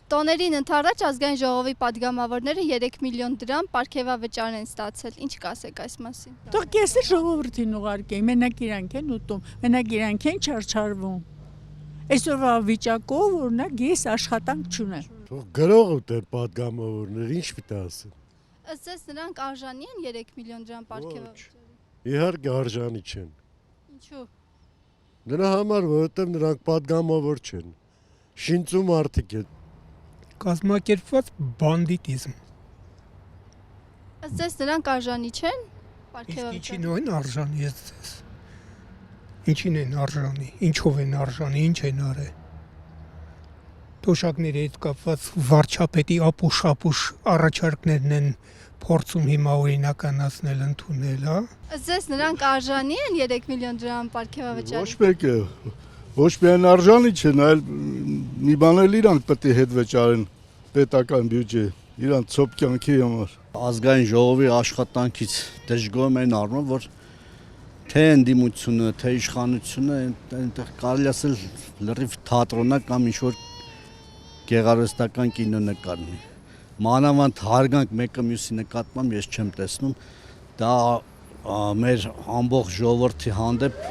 Տոներին ընդառաջ ազգային ժողովի падգամավորները 3 միլիոն դրամ պարգևավճար են ստացել։ Ինչ կասեք այս մասին։ Թող կեսը ժողովրդին ուղարկեն, մենակ իրանք են ուտում, մենակ իրանք են չարչարվում։ Այսօրվա վիճակով օրինակ ես աշխատանք չունեմ։ Թող գրող ուտեն падգամավորներ, ինչ պիտի ասեն։ Ըստ ձեզ նրանք արժանի են 3 միլիոն դրամ պարգևավճարի։ Իհարկե արժանի չեն։ Ինչու։ Նրա համար, որովհետև նրանք падգամավոր չեն։ Շինծու մարդիկ են։ Կազմակերպված բանդիտիզմ։ Ըստ ձեզ նրանք արժանի չեն Իսկ ինչին պարգևավճարի։ են արժանի ես ձեզ։ Ինչին են արժանի, ինչով են արժանի, ինչ են արել։ Թոշակների հետ կապված վարչապետի ապուշ առաջարկներն են փորձում հիմա օրինականացնել, ընդունել, հա։ Ըստ ձեզ նրանք արժանի են 3 միլիոն դրամ պարգևավճարի։ Ոչ մեկը, ոչ միայն արժանի չեն, այլ մի բան էլ իրանք պետք է հետ վճարեն պետական բյուջե, իրանք ցոփ կյանքի համար։ Ազգային ժողովի աշխատանքից դժգոհ են առնում, որ թե ընդդիմությունը, թե իշխանությունը այնտեղ կարելի ասել լրիվ թատրոնա կամ ինչ-որ գեղարվեստական կինո նկարնի։ Մանավանդ հարգանք մեկը մյուսի նկատմամբ ես չեմ տեսնում, դա մեր ամբողջ ժողովրդի հանդեպ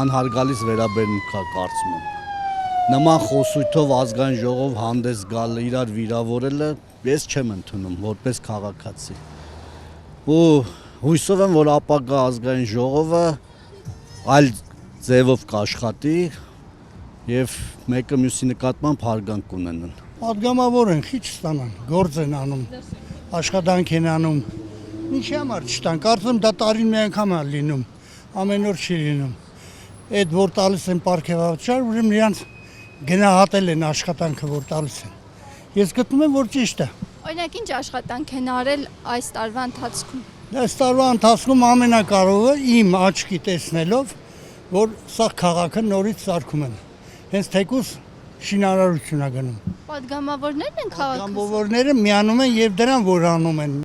անհարգալից վերաբերմունք է կարծում եմ։ Նման խոսույթով ազգային ժողով հանդես գալը, իրար վիրավորելը ես չեմ ընդունում որպես քաղաքացի։ Ու հույսով եմ, որ ապագա ազգային ժողովը այլ ձևով կաշխատի եւ մեկը մյուսի նկատմամբ հարգանք ունենան։ Պատգամավոր են, խիչ ստանան, գործ են անում, աշխատանք են անում, ինչի համար չտան, կարծում դա տարին մի անգամ է լինում, ամեն օր չի լինում, այդ որ տալիս են պարգևավճար, ուրեմն իրանց գնահատել են աշխատանքը, որ տալիս են, ես գտնում եմ, որ ճիշտ է։ Օրինակ ինչ աշխատանք են արել այս տարվա ընթացքում։ Այս տարվա ընթացքում ամենակարևորը իմ աչքի տեսնելով, որ սա քաղաքը նորից սարքում են, հենց թեկուզ շինարարություն է գնում։ Պատգամավորներն են քաղաքը։ Պատգամավորները միանում են եւ դրան որ անում են,